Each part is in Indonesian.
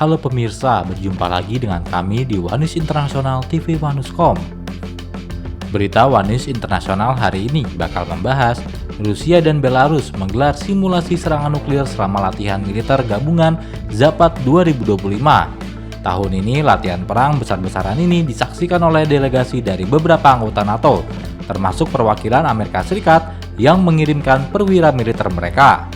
Halo pemirsa, berjumpa lagi dengan kami di One News Internasional TV One.com. Berita One News Internasional hari ini bakal membahas Rusia dan Belarus menggelar simulasi serangan nuklir selama latihan militer gabungan Zapad 2025. Tahun ini latihan perang besar-besaran ini disaksikan oleh delegasi dari beberapa anggota NATO, termasuk perwakilan Amerika Serikat yang mengirimkan perwira militer mereka.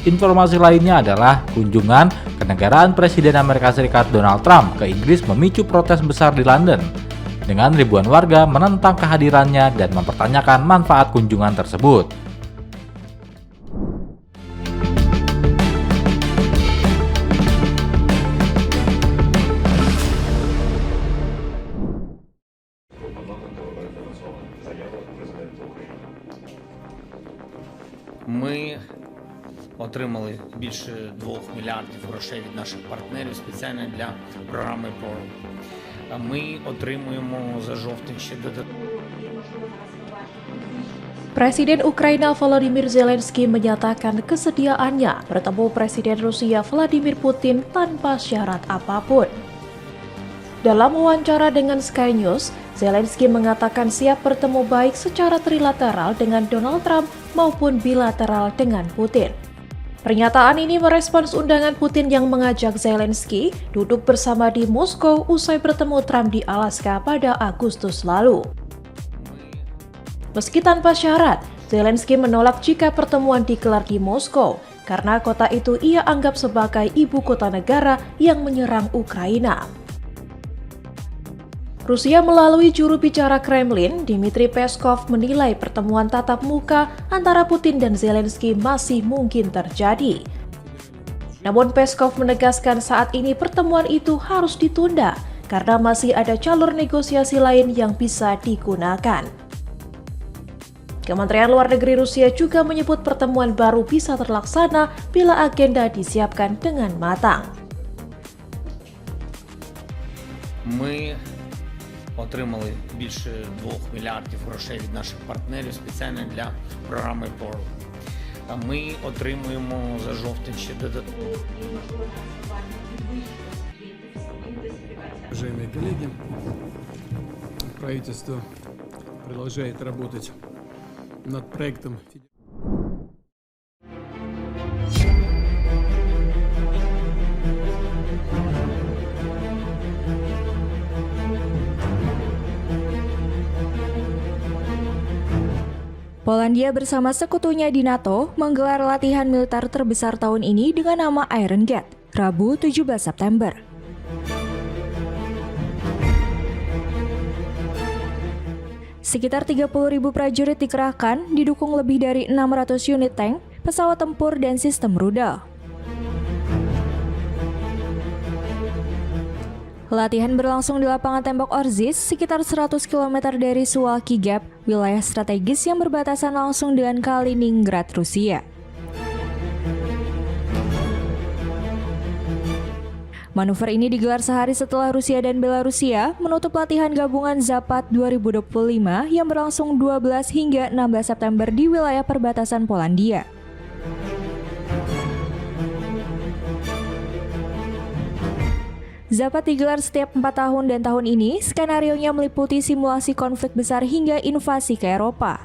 Informasi lainnya adalah kunjungan kenegaraan Presiden Amerika Serikat Donald Trump ke Inggris memicu protes besar di London, dengan ribuan warga menentang kehadirannya dan mempertanyakan manfaat kunjungan tersebut. Ми отримали більше 2 мільярдів грошей від наших партнерів спеціально для програми ПРО. Ми отримуємо за жовтень ще додатково. Presiden Ukraina Volodymyr Zelensky menyatakan kesediaannya bertemu Presiden Rusia Vladimir Putin tanpa syarat apapun. Dalam wawancara dengan Sky News, Zelensky mengatakan siap bertemu baik secara trilateral dengan Donald Trump maupun bilateral dengan Putin. Pernyataan ini merespons undangan Putin yang mengajak Zelensky duduk bersama di Moskow usai bertemu Trump di Alaska pada Agustus lalu. Meski tanpa syarat, Zelensky menolak jika pertemuan digelar di Moskow karena kota itu ia anggap sebagai ibu kota negara yang menyerang Ukraina. Rusia melalui juru bicara Kremlin, Dmitry Peskov, menilai pertemuan tatap muka antara Putin dan Zelensky masih mungkin terjadi. Namun Peskov menegaskan saat ini pertemuan itu harus ditunda karena masih ada jalur negosiasi lain yang bisa digunakan. Kementerian Luar Negeri Rusia juga menyebut pertemuan baru bisa terlaksana bila agenda disiapkan dengan matang. Отримали більше 2 мільярдів грошей від наших партнерів спеціально для програми ПРО. Ми отримуємо за жовтень ще додатково. Уважаемые коллеги, правительство продолжает работать над проектом. Polandia bersama sekutunya di NATO menggelar latihan militer terbesar tahun ini dengan nama Iron Gate, Rabu 17 September. Sekitar 30.000 prajurit dikerahkan, didukung lebih dari 600 unit tank, pesawat tempur, dan sistem rudal. Latihan berlangsung di lapangan tembok Orzisz, sekitar 100 km dari Suwalki Gap, wilayah strategis yang berbatasan langsung dengan Kaliningrad, Rusia. Manuver ini digelar sehari setelah Rusia dan Belarusia menutup latihan gabungan Zapad 2025 yang berlangsung 12 hingga 16 September di wilayah perbatasan Polandia. Zapad digelar setiap 4 tahun dan tahun ini skenarionya meliputi simulasi konflik besar hingga invasi ke Eropa.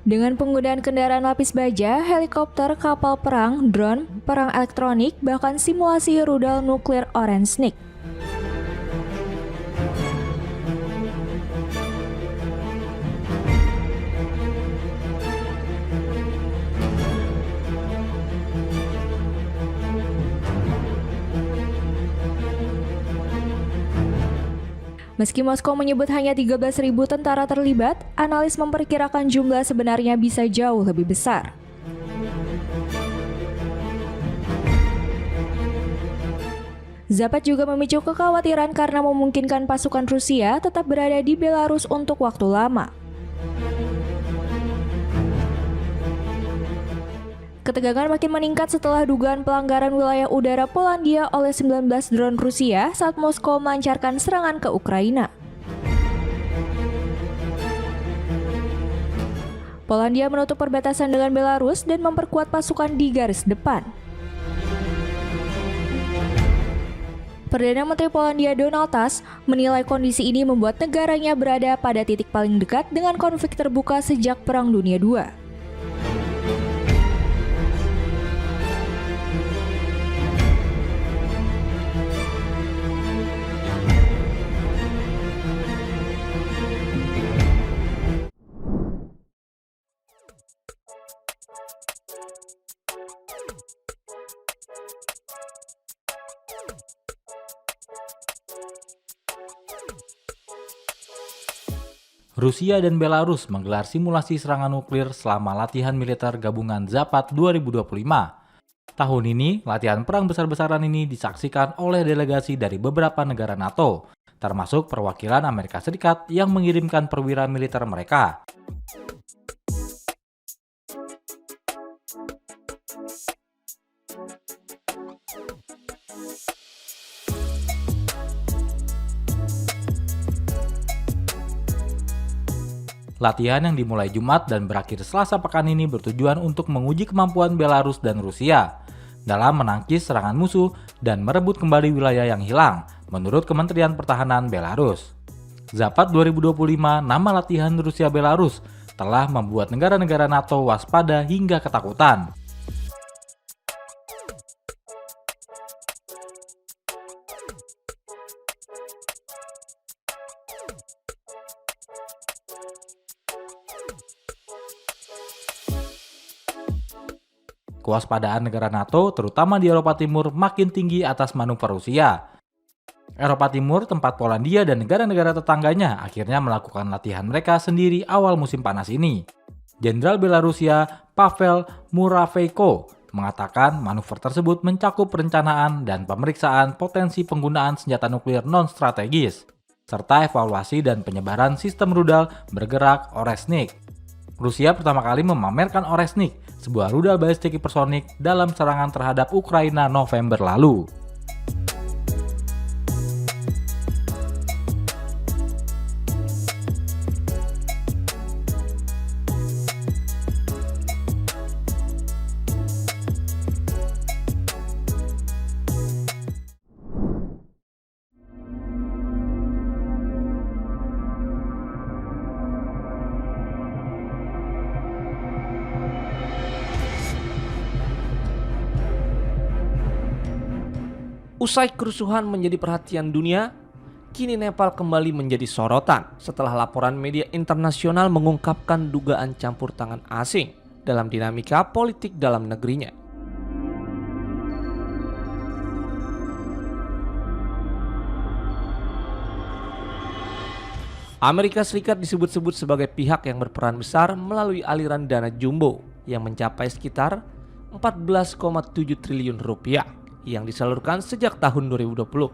Dengan penggunaan kendaraan lapis baja, helikopter, kapal perang, drone, perang elektronik, bahkan simulasi rudal nuklir Orange Snake. Meski Moskow menyebut hanya 13.000 tentara terlibat, analis memperkirakan jumlah sebenarnya bisa jauh lebih besar. Zapad juga memicu kekhawatiran karena memungkinkan pasukan Rusia tetap berada di Belarus untuk waktu lama. Ketegangan makin meningkat setelah dugaan pelanggaran wilayah udara Polandia oleh 19 drone Rusia saat Moskow melancarkan serangan ke Ukraina. Polandia menutup perbatasan dengan Belarus dan memperkuat pasukan di garis depan. Perdana Menteri Polandia Donald Tusk menilai kondisi ini membuat negaranya berada pada titik paling dekat dengan konflik terbuka sejak Perang Dunia II. Rusia dan Belarus menggelar simulasi serangan nuklir selama latihan militer gabungan Zapad 2025. Tahun ini, latihan perang besar-besaran ini disaksikan oleh delegasi dari beberapa negara NATO, termasuk perwakilan Amerika Serikat yang mengirimkan perwira militer mereka. Latihan yang dimulai Jumat dan berakhir Selasa pekan ini bertujuan untuk menguji kemampuan Belarus dan Rusia dalam menangkis serangan musuh dan merebut kembali wilayah yang hilang, menurut Kementerian Pertahanan Belarus. Zapad 2025, nama latihan Rusia-Belarus, telah membuat negara-negara NATO waspada hingga ketakutan. Kewaspadaan negara NATO, terutama di Eropa Timur, makin tinggi atas manuver Rusia. Eropa Timur, tempat Polandia dan negara-negara tetangganya akhirnya melakukan latihan mereka sendiri awal musim panas ini. Jenderal Belarusia Pavel Muravyko mengatakan manuver tersebut mencakup perencanaan dan pemeriksaan potensi penggunaan senjata nuklir non-strategis, serta evaluasi dan penyebaran sistem rudal bergerak Oresnik. Rusia pertama kali memamerkan Oresnik, sebuah rudal balistik hipersonik dalam serangan terhadap Ukraina November lalu. Usai kerusuhan menjadi perhatian dunia, kini Nepal kembali menjadi sorotan setelah laporan media internasional mengungkapkan dugaan campur tangan asing dalam dinamika politik dalam negerinya. Amerika Serikat disebut-sebut sebagai pihak yang berperan besar melalui aliran dana jumbo yang mencapai sekitar 14,7 triliun rupiah yang disalurkan sejak tahun 2020.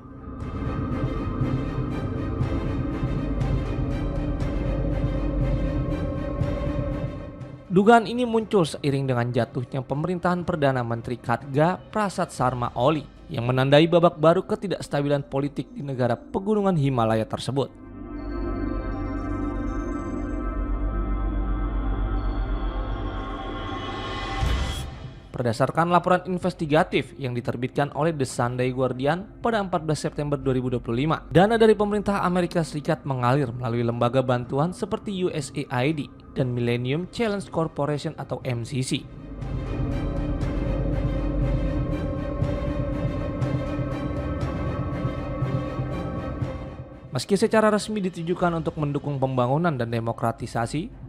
Dugaan ini muncul seiring dengan jatuhnya pemerintahan Perdana Menteri Khatga Prasad Sharma Oli yang menandai babak baru ketidakstabilan politik di negara pegunungan Himalaya tersebut. Berdasarkan laporan investigatif yang diterbitkan oleh The Sunday Guardian pada 14 September 2025, dana dari pemerintah Amerika Serikat mengalir melalui lembaga bantuan seperti USAID dan Millennium Challenge Corporation atau MCC. Meski secara resmi ditujukan untuk mendukung pembangunan dan demokratisasi,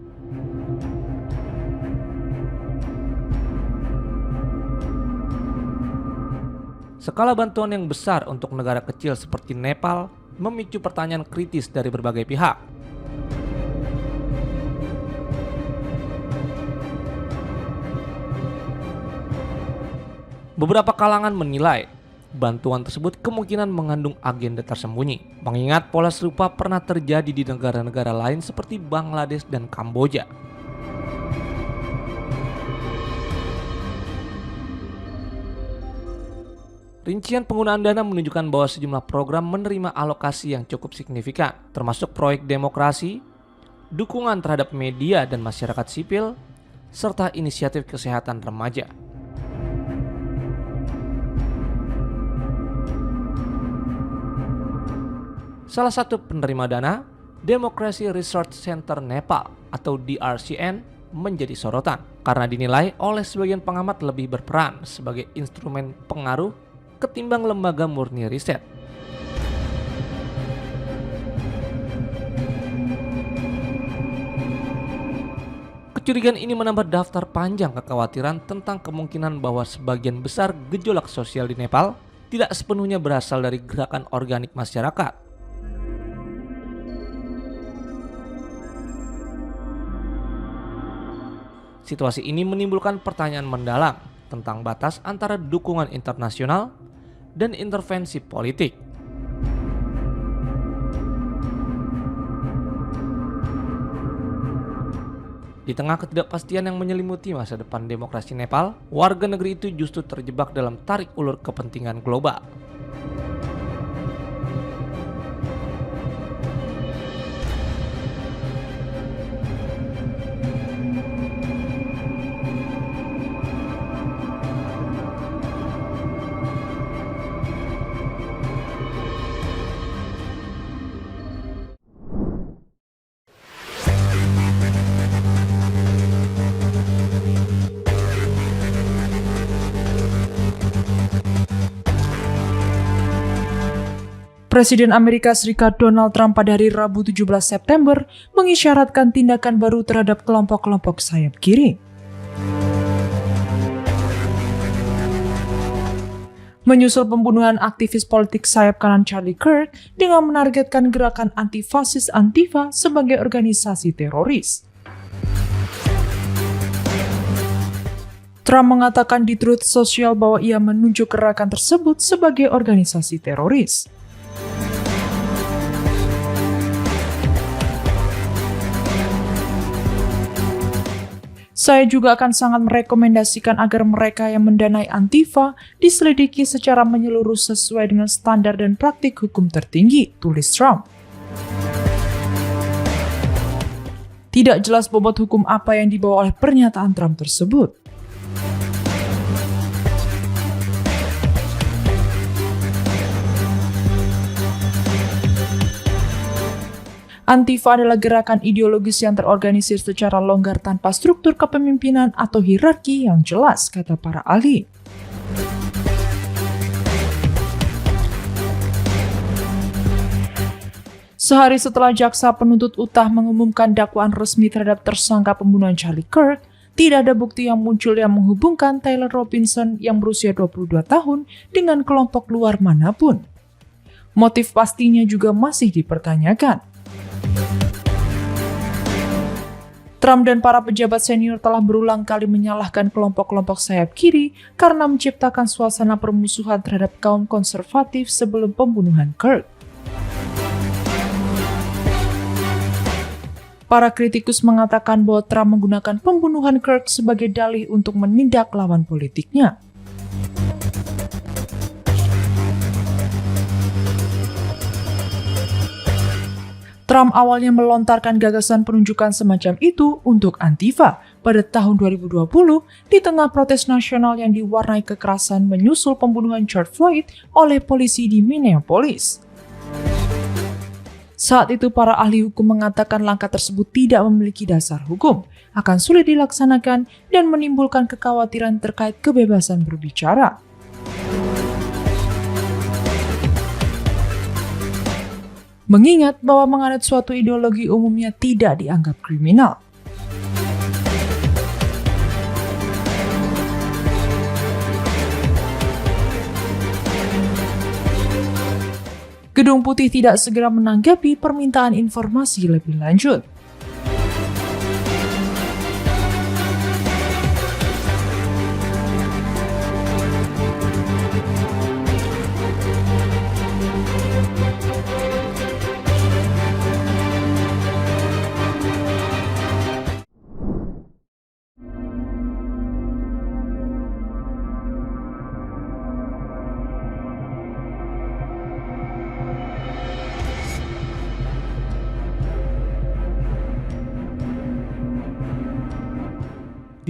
skala bantuan yang besar untuk negara kecil seperti Nepal memicu pertanyaan kritis dari berbagai pihak. Beberapa kalangan menilai bantuan tersebut kemungkinan mengandung agenda tersembunyi, mengingat pola serupa pernah terjadi di negara-negara lain seperti Bangladesh dan Kamboja. Rincian penggunaan dana menunjukkan bahwa sejumlah program menerima alokasi yang cukup signifikan, termasuk proyek demokrasi, dukungan terhadap media dan masyarakat sipil, serta inisiatif kesehatan remaja. Salah satu penerima dana, Democracy Research Center Nepal atau DRCN, menjadi sorotan karena dinilai oleh sebagian pengamat lebih berperan sebagai instrumen pengaruh ketimbang lembaga murni riset. Kecurigaan ini menambah daftar panjang kekhawatiran tentang kemungkinan bahwa sebagian besar gejolak sosial di Nepal tidak sepenuhnya berasal dari gerakan organik masyarakat. Situasi ini menimbulkan pertanyaan mendalam tentang batas antara dukungan internasional dan intervensi politik. Di tengah ketidakpastian yang menyelimuti masa depan demokrasi Nepal, warga negeri itu justru terjebak dalam tarik ulur kepentingan global. Presiden Amerika Serikat Donald Trump pada hari Rabu 17 September mengisyaratkan tindakan baru terhadap kelompok-kelompok sayap kiri. Menyusul pembunuhan aktivis politik sayap kanan Charlie Kirk dengan menargetkan gerakan anti-fasis Antifa sebagai organisasi teroris. Trump mengatakan di Truth Social bahwa ia menunjuk gerakan tersebut sebagai organisasi teroris. Saya juga akan sangat merekomendasikan agar mereka yang mendanai Antifa diselidiki secara menyeluruh sesuai dengan standar dan praktik hukum tertinggi, tulis Trump. Tidak jelas bobot hukum apa yang dibawa oleh pernyataan Trump tersebut. Antifa adalah gerakan ideologis yang terorganisir secara longgar tanpa struktur kepemimpinan atau hierarki yang jelas, kata para ahli. Sehari setelah jaksa penuntut utah mengumumkan dakwaan resmi terhadap tersangka pembunuhan Charlie Kirk, tidak ada bukti yang muncul yang menghubungkan Taylor Robinson yang berusia 22 tahun dengan kelompok luar manapun. Motif pastinya juga masih dipertanyakan. Trump dan para pejabat senior telah berulang kali menyalahkan kelompok-kelompok sayap kiri karena menciptakan suasana permusuhan terhadap kaum konservatif sebelum pembunuhan Kirk. Para kritikus mengatakan bahwa Trump menggunakan pembunuhan Kirk sebagai dalih untuk menindak lawan politiknya. Trump awalnya melontarkan gagasan penunjukan semacam itu untuk Antifa pada tahun 2020 di tengah protes nasional yang diwarnai kekerasan menyusul pembunuhan George Floyd oleh polisi di Minneapolis. Saat itu para ahli hukum mengatakan langkah tersebut tidak memiliki dasar hukum, akan sulit dilaksanakan dan menimbulkan kekhawatiran terkait kebebasan berbicara. Mengingat bahwa menganut suatu ideologi umumnya tidak dianggap kriminal. Gedung Putih tidak segera menanggapi permintaan informasi lebih lanjut.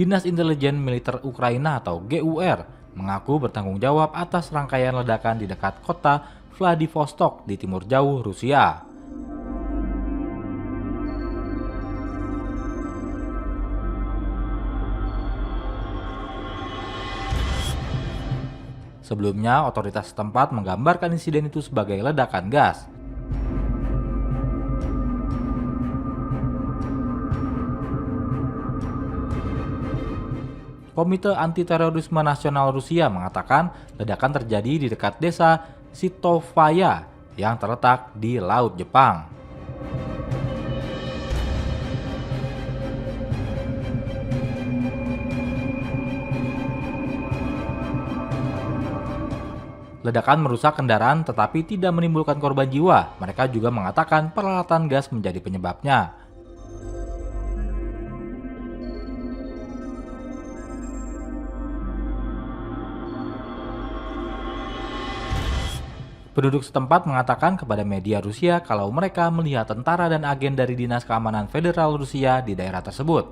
Dinas Intelijen Militer Ukraina atau GUR mengaku bertanggung jawab atas rangkaian ledakan di dekat kota Vladivostok di timur jauh Rusia. Sebelumnya, otoritas setempat menggambarkan insiden itu sebagai ledakan gas. Komite Anti-Terorisme Nasional Rusia mengatakan ledakan terjadi di dekat desa Sitovaya yang terletak di Laut Jepang. Ledakan merusak kendaraan tetapi tidak menimbulkan korban jiwa. Mereka juga mengatakan peralatan gas menjadi penyebabnya. Penduduk setempat mengatakan kepada media Rusia kalau mereka melihat tentara dan agen dari Dinas Keamanan Federal Rusia di daerah tersebut.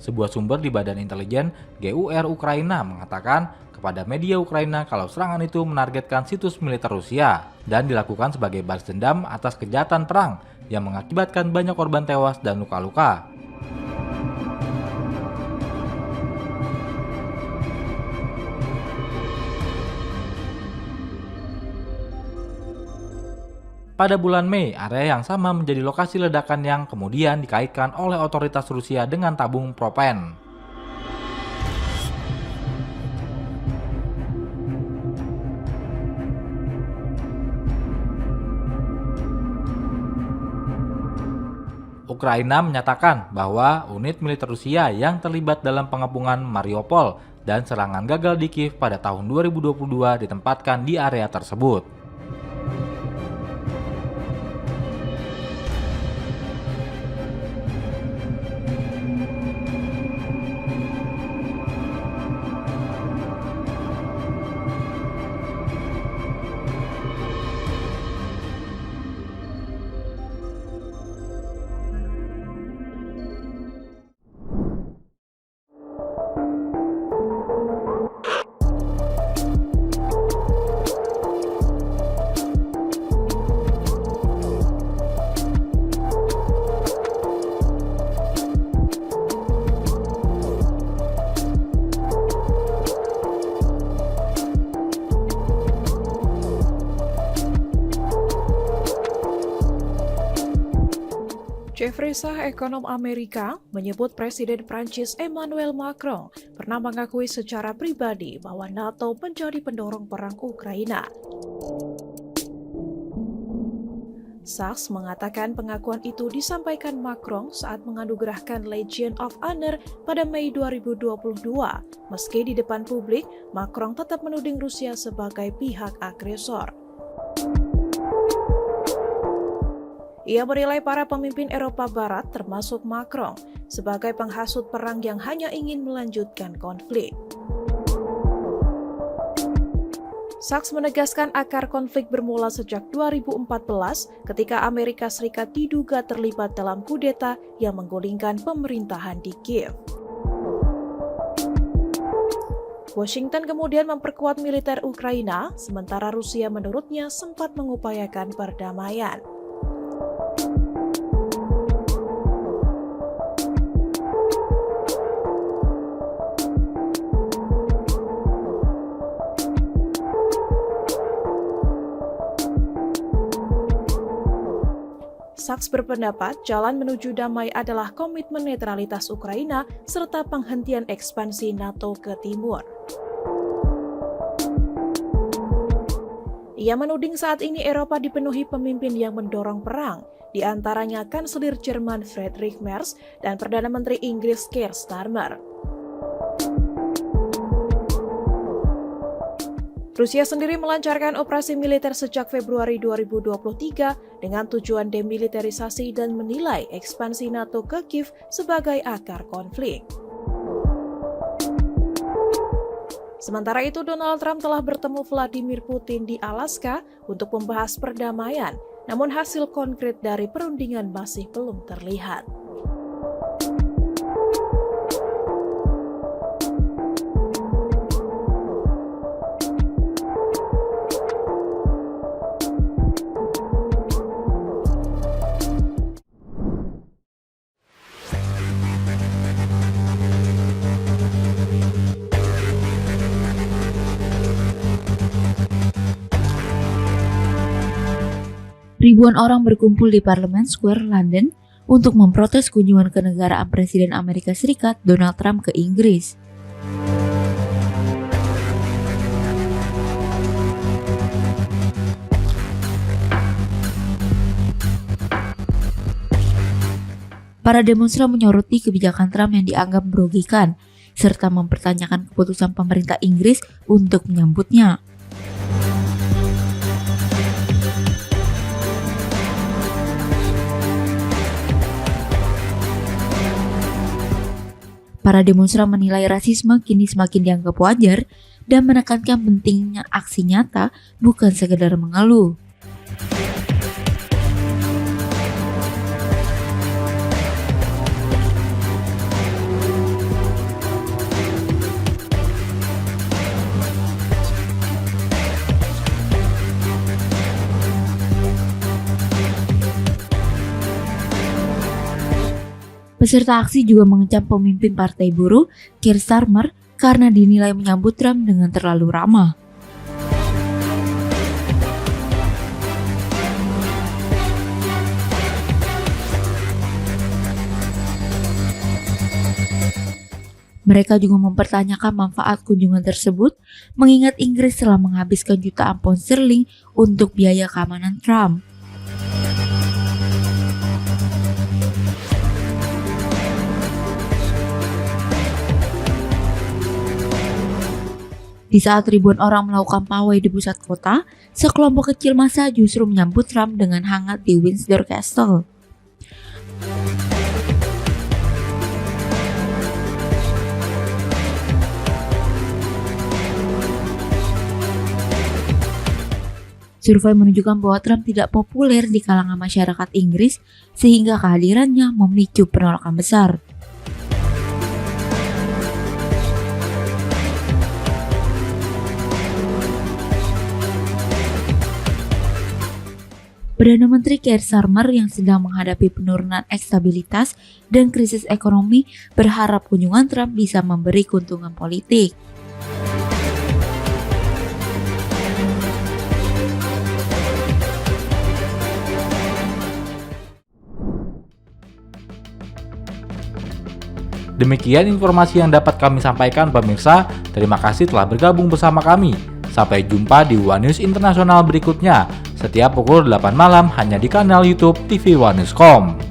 Sebuah sumber di Badan Intelijen GUR Ukraina mengatakan kepada media Ukraina kalau serangan itu menargetkan situs militer Rusia dan dilakukan sebagai balas dendam atas kejahatan perang yang mengakibatkan banyak korban tewas dan luka-luka. Pada bulan Mei, area yang sama menjadi lokasi ledakan yang kemudian dikaitkan oleh otoritas Rusia dengan tabung propen. Ukraina menyatakan bahwa unit militer Rusia yang terlibat dalam pengepungan Mariupol dan serangan gagal di Kiev pada tahun 2022 ditempatkan di area tersebut. Jeffrey Sah, ekonom Amerika, menyebut Presiden Prancis Emmanuel Macron pernah mengakui secara pribadi bahwa NATO menjadi pendorong perang Ukraina. Sachs mengatakan pengakuan itu disampaikan Macron saat menganugerahkan Legion of Honor pada Mei 2022. Meski di depan publik, Macron tetap menuding Rusia sebagai pihak agresor. Ia menilai para pemimpin Eropa Barat, termasuk Macron, sebagai penghasut perang yang hanya ingin melanjutkan konflik. Sachs menegaskan akar konflik bermula sejak 2014 ketika Amerika Serikat diduga terlibat dalam kudeta yang menggulingkan pemerintahan di Kiev. Washington kemudian memperkuat militer Ukraina, sementara Rusia menurutnya sempat mengupayakan perdamaian. Sachs berpendapat jalan menuju damai adalah komitmen netralitas Ukraina serta penghentian ekspansi NATO ke timur. Ia menuding saat ini Eropa dipenuhi pemimpin yang mendorong perang, di antaranya Kanselir Jerman Friedrich Merz dan Perdana Menteri Inggris Keir Starmer. Rusia sendiri melancarkan operasi militer sejak Februari 2023 dengan tujuan demilitarisasi dan menilai ekspansi NATO ke Kiev sebagai akar konflik. Sementara itu, Donald Trump telah bertemu Vladimir Putin di Alaska untuk membahas perdamaian, namun hasil konkret dari perundingan masih belum terlihat. Ribuan orang berkumpul di Parliament Square, London untuk memprotes kunjungan kenegaraan Presiden Amerika Serikat Donald Trump ke Inggris. Para demonstran menyoroti kebijakan Trump yang dianggap merugikan, serta mempertanyakan keputusan pemerintah Inggris untuk menyambutnya. Para demonstran menilai rasisme kini semakin dianggap wajar dan menekankan pentingnya aksi nyata, bukan sekedar mengeluh. Peserta aksi juga mengecam pemimpin Partai Buruh, Keir Starmer, karena dinilai menyambut Trump dengan terlalu ramah. Mereka juga mempertanyakan manfaat kunjungan tersebut, mengingat Inggris telah menghabiskan jutaan pound sterling untuk biaya keamanan Trump. Di saat ribuan orang melakukan pawai di pusat kota, sekelompok kecil massa justru menyambut Trump dengan hangat di Windsor Castle. Survei menunjukkan bahwa Trump tidak populer di kalangan masyarakat Inggris, sehingga kehadirannya memicu penolakan besar. Perdana Menteri Keir Starmer yang sedang menghadapi penurunan stabilitas dan krisis ekonomi berharap kunjungan Trump bisa memberi keuntungan politik. Demikian informasi yang dapat kami sampaikan pemirsa. Terima kasih telah bergabung bersama kami. Sampai jumpa di One News Internasional berikutnya. Setiap pukul 8 malam hanya di kanal YouTube TV One News.com.